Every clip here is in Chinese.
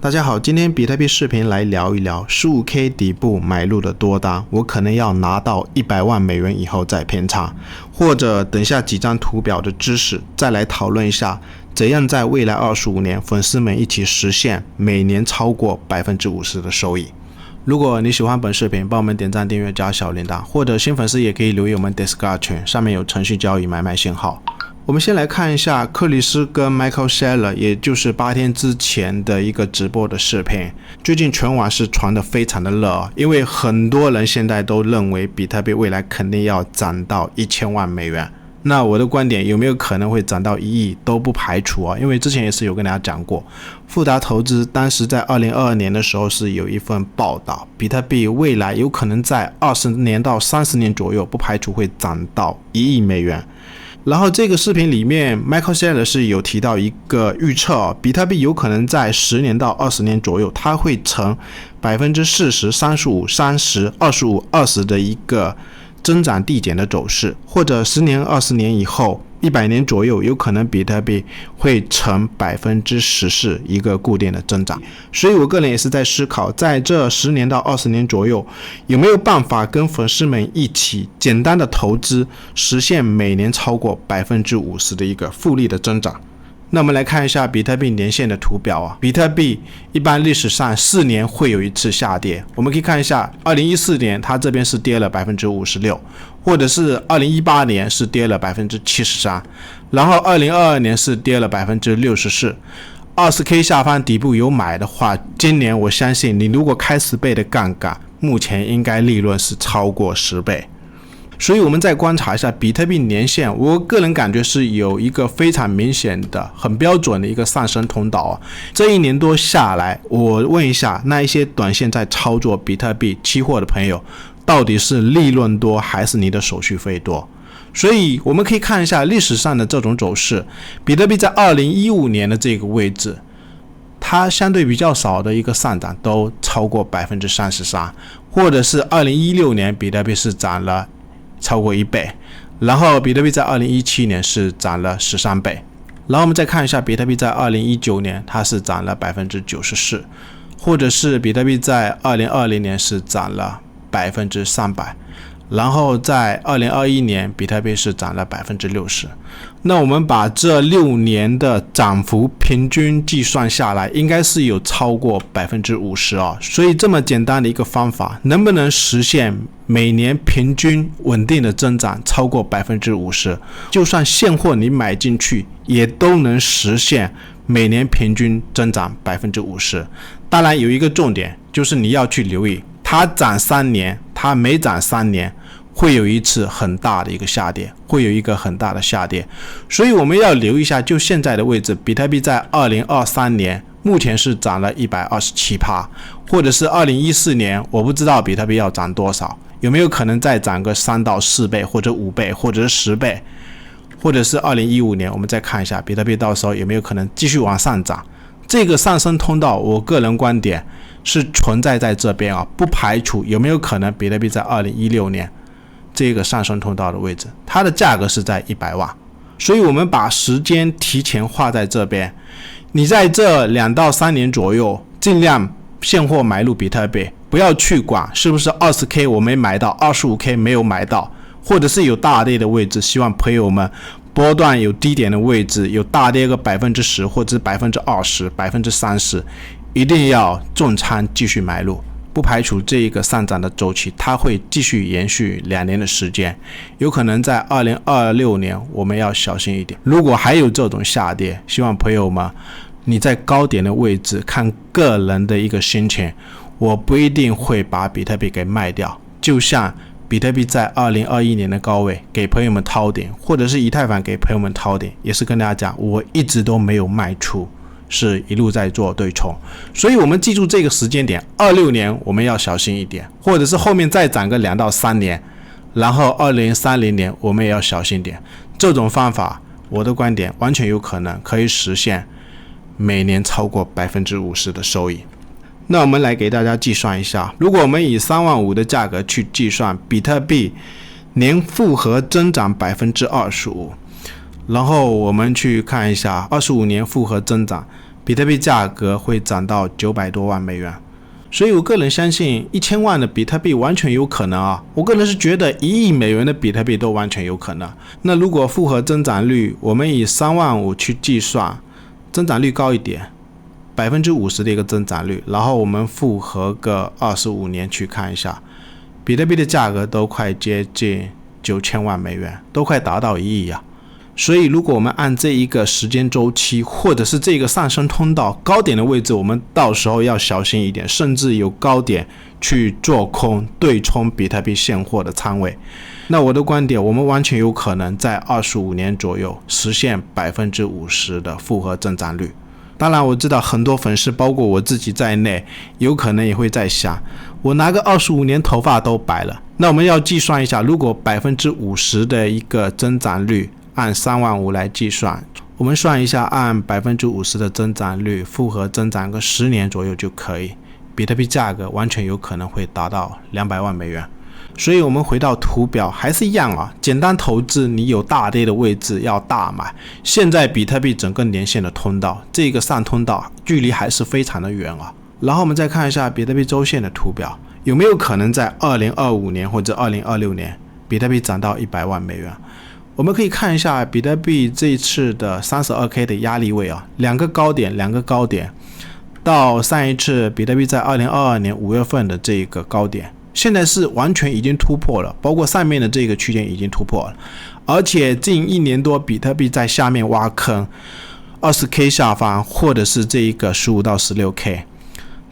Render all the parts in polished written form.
大家好，今天比特币视频来聊一聊 15K 底部买入的多单，我可能要拿到100万美元以后再偏差，或者等下几张图表的知识再来讨论一下，怎样在未来25年粉丝们一起实现每年超过 50% 的收益。如果你喜欢本视频，帮我们点赞、订阅、加小铃铛，或者新粉丝也可以留意我们 Discord 群，上面有程序交易买卖信号。我们先来看一下克里斯跟 Michael Saylor， 也就是8天之前的一个直播的视频。最近全网是传得非常的热，因为很多人现在都认为比特币未来肯定要涨到1000万美元。那我的观点有没有可能会涨到1亿都不排除啊，因为之前也是有跟大家讲过，富达投资当时在2022年的时候是有一份报道，比特币未来有可能在20年到30年左右不排除会涨到1亿美元。然后这个视频里面 Michael Saylor 是有提到一个预测，比特币有可能在10年到20年左右它会呈 40%、35%、30%、25%、20% 的一个增长递减的走势，或者10年、20年以后100年左右有可能比特币会呈 14% 一个固定的增长。所以我个人也是在思考，在这10年到20年左右有没有办法跟粉丝们一起简单的投资，实现每年超过 50% 的一个复利的增长。那我们来看一下比特币年线的图表啊，比特币一般历史上4年会有一次下跌，我们可以看一下2014年它这边是跌了 56%， 或者是2018年是跌了 73%， 然后2022年是跌了 64%。20K 下方底部有买的话，今年我相信你如果开10倍的杠杆，目前应该利润是超过10倍。所以我们再观察一下比特币年线，我个人感觉是有一个非常明显的很标准的一个上升通道啊。这1年多下来，我问一下那一些短线在操作比特币期货的朋友，到底是利润多还是你的手续费多？所以我们可以看一下历史上的这种走势，比特币在2015年的这个位置，它相对比较少的一个上涨都超过 33%， 或者是2016年比特币是涨了超过1倍，然后比特币在2017年是涨了13倍，然后我们再看一下比特币在2019年它是涨了 94%， 或者是比特币在2020年是涨了 300%， 然后在2021年比特币是涨了 60%。 那我们把这6年的涨幅平均计算下来，应该是有超过 50% 啊。所以这么简单的一个方法，能不能实现每年平均稳定的增长超过 50%， 就算现货你买进去也都能实现每年平均增长 50%。 当然有一个重点，就是你要去留意它涨3年，它每涨3年会有一次很大的一个下跌，会有一个很大的下跌。所以我们要留意一下，就现在的位置，比特币在2023年目前是涨了 127%， 或者是2014年我不知道比特币要涨多少，有没有可能再涨个3到4倍，或者5倍，或者是10倍，或者是2015年我们再看一下比特币到时候有没有可能继续往上涨。这个上升通道我个人观点是存在在这边啊，不排除有没有可能比特币在2016年这个上升通道的位置，它的价格是在100万。所以我们把时间提前画在这边，你在这2到3年左右尽量现货买入比特币，不要去管是不是 20K 我没买到， 25K 没有买到，或者是有大跌的位置，希望朋友们波段有低点的位置有大跌个 10% 或者 20%、30%， 一定要重仓继续买入，不排除这一个上涨的周期它会继续延续2年的时间，有可能在2026年我们要小心一点。如果还有这种下跌，希望朋友们你在高点的位置看个人的一个心情，我不一定会把比特币给卖掉，就像比特币在2021年的高位给朋友们掏点，或者是以太坊给朋友们掏点，也是跟大家讲我一直都没有卖出，是一路在做对冲。所以我们记住这个时间点，26年我们要小心一点，或者是后面再涨个2到3年，然后2030年我们也要小心点。这种方法我的观点完全有可能可以实现每年超过 50% 的收益。那我们来给大家计算一下，如果我们以35000的价格去计算比特币年复合增长 25%， 然后我们去看一下25年复合增长比特币价格会涨到900多万美元。所以我个人相信1000万的比特币完全有可能啊，我个人是觉得1亿美元的比特币都完全有可能。那如果复合增长率我们以35000去计算，增长率高一点，50%的一个增长率，然后我们复合个25年去看一下，比特币的价格都快接近9000万美元，都快达到1亿啊。所以如果我们按这一个时间周期，或者是这个上升通道高点的位置，我们到时候要小心一点，甚至有高点去做空对冲比特币现货的仓位。那我的观点，我们完全有可能在25年左右实现50%的复合增长率。当然我知道很多粉丝包括我自己在内有可能也会在想，我拿个25年头发都白了，那我们要计算一下，如果50%的一个增长率按35000来计算，我们算一下，按50%的增长率复合增长个10年左右就可以，比特币价格完全有可能会达到200万美元。所以我们回到图表还是一样啊，简单投资你有大跌的位置要大买。现在比特币整个年线的通道，这个上通道距离还是非常的远啊。然后我们再看一下比特币周线的图表，有没有可能在2025年或者2026年比特币涨到100万美元？我们可以看一下比特币这一次的 32K 的压力位啊，两个高点到上一次比特币在2022年5月份的这个高点，现在是完全已经突破了，包括上面的这个区间已经突破了，而且近1年多比特币在下面挖坑 20K 下方，或者是这一个15到 16K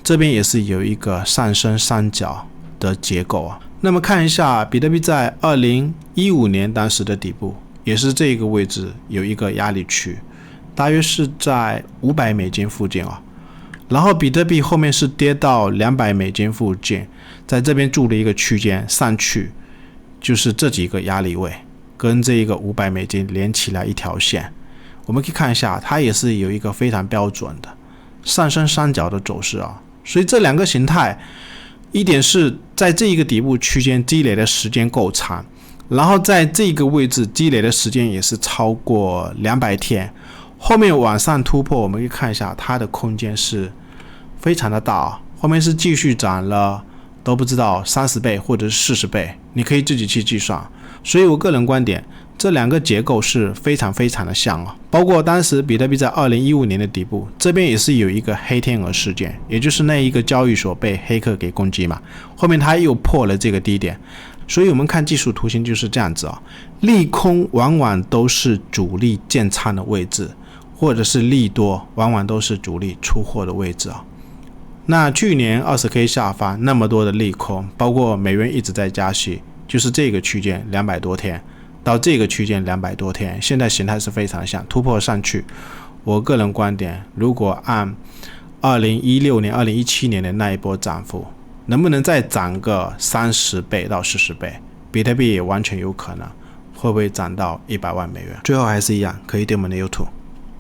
这边也是有一个上升三角的结构啊。那么看一下比特币在2015年当时的底部，也是这个位置有一个压力区，大约是在500美金附近啊。然后比特币后面是跌到200美金附近，在这边筑了一个区间上去，就是这几个压力位跟这一个500美金连起来一条线，我们可以看一下，它也是有一个非常标准的上升三角的走势啊。所以这两个形态，一点是在这一个底部区间积累的时间够长，然后在这个位置积累的时间也是超过200天，后面往上突破，我们可以看一下它的空间是非常的大啊，后面是继续涨了都不知道30倍或者是40倍，你可以自己去计算。所以我个人观点，这两个结构是非常的像啊。包括当时比特币在2015年的底部，这边也是有一个黑天鹅事件，也就是那一个交易所被黑客给攻击嘛，后面它又破了这个低点。所以我们看技术图形就是这样子啊，利空往往都是主力建仓的位置，或者是利多往往都是主力出货的位置啊。那去年 20K 下方那么多的利空，包括美元一直在加息，就是这个区间200多天到这个区间200多天，现在形态是非常像，突破上去。我个人观点，如果按2016年、2017年的那一波涨幅，能不能再涨个30倍到40倍，比特币也完全有可能会不会涨到100万美元。最后还是一样，可以点我们的 YouTube。